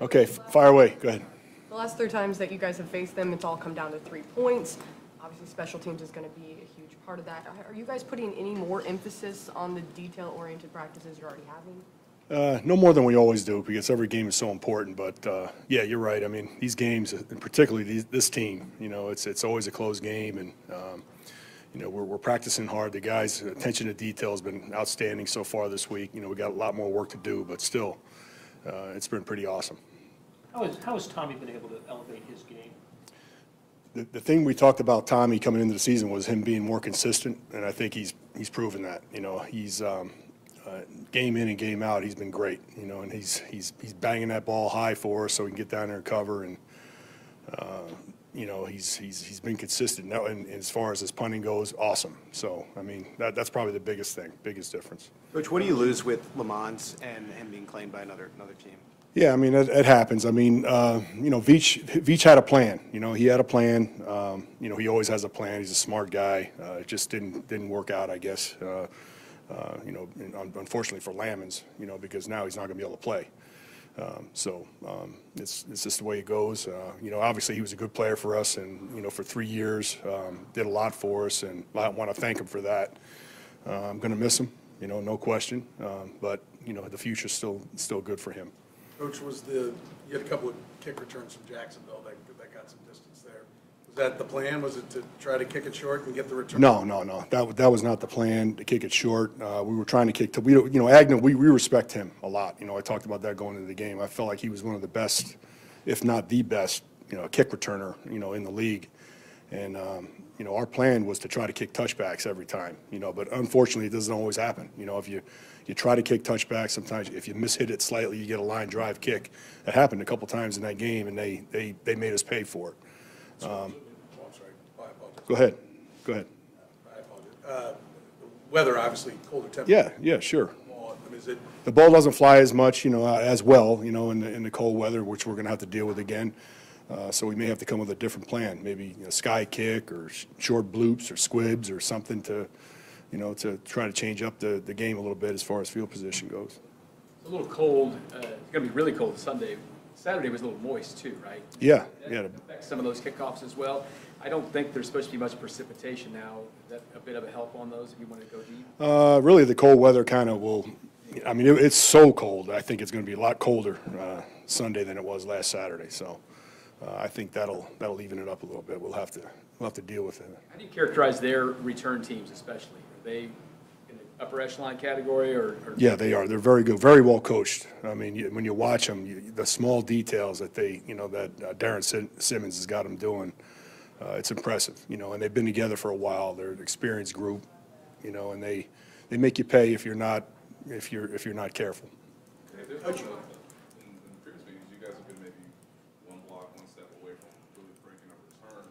Okay, fire away. Go ahead. The last 3 times that you guys have faced them, it's all come down to 3 points. Obviously, special teams is going to be a huge part of that. Are you guys putting any more emphasis on the detail-oriented practices you're already having? No more than we always do because every game is so important. But yeah, you're right. I mean, these games, and particularly this team, it's always a close game, and we're practicing hard. The guys' attention to detail has been outstanding so far this week. We got a lot more work to do, but still, it's been pretty awesome. How has Tommy been able to elevate his game? The thing we talked about Tommy coming into the season was him being more consistent, and I think he's proven that. He's game in and game out, he's been great. And he's banging that ball high for us so we can get down there and cover. And he's been consistent. Now, and as far as his punting goes, awesome. So I mean, that's probably the biggest difference. Coach, what do you lose with Lammons and him being claimed by another team? Yeah, I mean, it happens. I mean, Veach had a plan. He had a plan. He always has a plan. He's a smart guy. It just didn't work out, I guess. Unfortunately for Lammons, because now he's not going to be able to play. It's just the way it goes. Obviously he was a good player for us, and for 3 years did a lot for us, and I want to thank him for that. I'm going to miss him, no question. But the future's still good for him. Coach, you had a couple of kick returns from Jacksonville that got some distance there. Was that the plan? Was it to try to kick it short and get the return? No. That was not the plan, to kick it short. We were trying to kick to, Agnew, we respect him a lot. I talked about that going into the game. I felt like he was one of the best, if not the best, kick returner, in the league. And, our plan was to try to kick touchbacks every time, but unfortunately it doesn't always happen. If you try to kick touchbacks, sometimes if you mishit it slightly, you get a line drive kick. That happened a couple times in that game, and they made us pay for it. I'm sorry. I apologize. Go ahead. I apologize. Weather, obviously, colder temperature. Yeah, sure. Is the ball doesn't fly as much, as well, in the cold weather, which we're going to have to deal with again. So we may have to come with a different plan, maybe sky kick or short bloops or squibs or something to try to change up the game a little bit as far as field position goes. It's a little cold. It's going to be really cold Sunday. Saturday was a little moist too, right? Yeah. That affects some of those kickoffs as well. I don't think there's supposed to be much precipitation now. Is that a bit of a help on those if you want to go deep? Really, the cold weather kind of will. I mean, it's so cold. I think it's going to be a lot colder Sunday than it was last Saturday. So I think that'll even it up a little bit. We'll have to deal with it. How do you characterize their return teams, especially? Are they in the upper echelon category, or? Yeah, they are. They're very good, very well coached. I mean, when you watch them, the small details that that Darren Simmons has got them doing, it's impressive. And they've been together for a while. They're an experienced group, and they make you pay if you're not careful. Coach, in the previous meetings, you guys have been maybe one block, one step away from really breaking a return.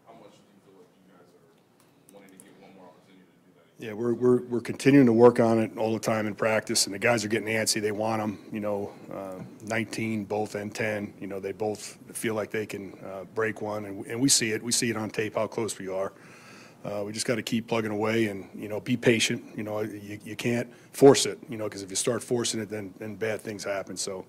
How much do you feel like you guys are wanting to get one more opportunity to do that? Yeah, we're continuing to work on it all the time in practice, and the guys are getting antsy. They want them, 19, both and 10. They both feel like they can break one, and we see it. We see it on tape how close we are. We just got to keep plugging away and, be patient. You can't force it, because if you start forcing it, then bad things happen. So,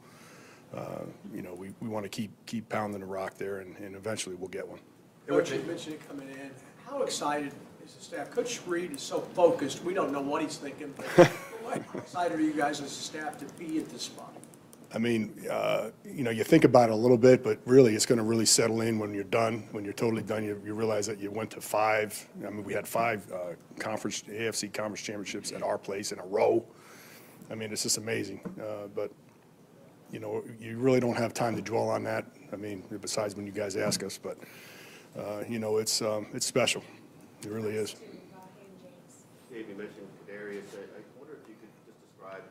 we want to keep pounding the rock there, and eventually we'll get one. Coach, you mentioned it coming in. How excited is the staff? Coach Reed is so focused, we don't know what he's thinking. But how excited are you guys as a staff to be at this spot? I mean, you think about it a little bit, but really it's going to really settle in when you're done. When you're totally done, you realize that you went to 5. I mean, we had 5 AFC conference championships at our place in a row. I mean, it's just amazing. But, you really don't have time to dwell on that. I mean, besides when you guys ask us. But, it's special. It really is. Dave, you mentioned Kadarius. I wonder if you could just describe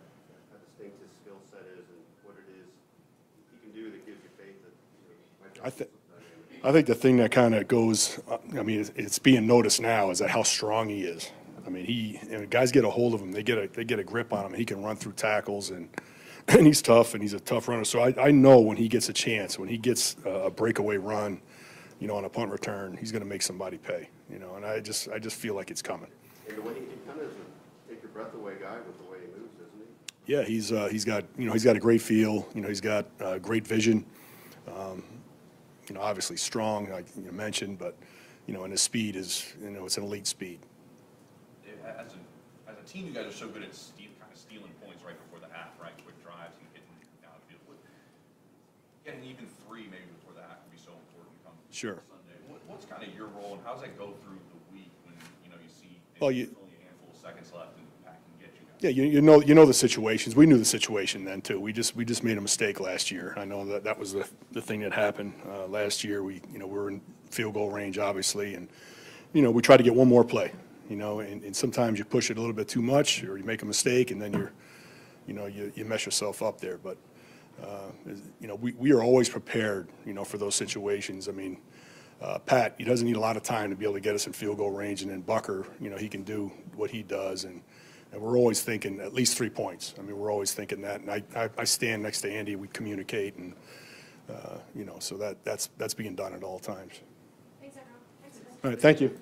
how distinct his skill set is and what it is he can do that gives you faith that I think the thing that kind of goes, I mean, it's being noticed now is that how strong he is. I mean, guys get a hold of him, they get a grip on him. He can run through tackles, and he's tough, and he's a tough runner. So I know when he gets a chance, when he gets a breakaway run, on a punt return, he's going to make somebody pay. And I just feel like it's coming. And the way he kind of is a take your breath away guy with the way he moves, isn't Yeah, he's got, he's got a great feel, he's got great vision, obviously strong, like you mentioned, but, and his speed is, it's an elite speed. As a team, you guys are so good at kind of stealing points right before the half, right? Quick drives and getting downfield. Getting even 3 maybe before the half would be so important come Sure. Sunday. What's kind of your role, and how does that go through the week when, you see Well, there's only a handful of seconds left and the pack can get you guys? Yeah, you know the situations. We knew the situation then too. We just made a mistake last year. I know that was the thing that happened last year. We were in field goal range obviously, and we tried to get one more play. And sometimes you push it a little bit too much, or you make a mistake, and then you mess yourself up there. But we are always prepared, for those situations. I mean, Pat, he doesn't need a lot of time to be able to get us in field goal range, and then Bucker, he can do what he does, and we're always thinking at least 3 points. I mean, we're always thinking that, and I stand next to Andy, we communicate, and so that's being done at all times. Thanks, everyone. Thanks. All right, thank you.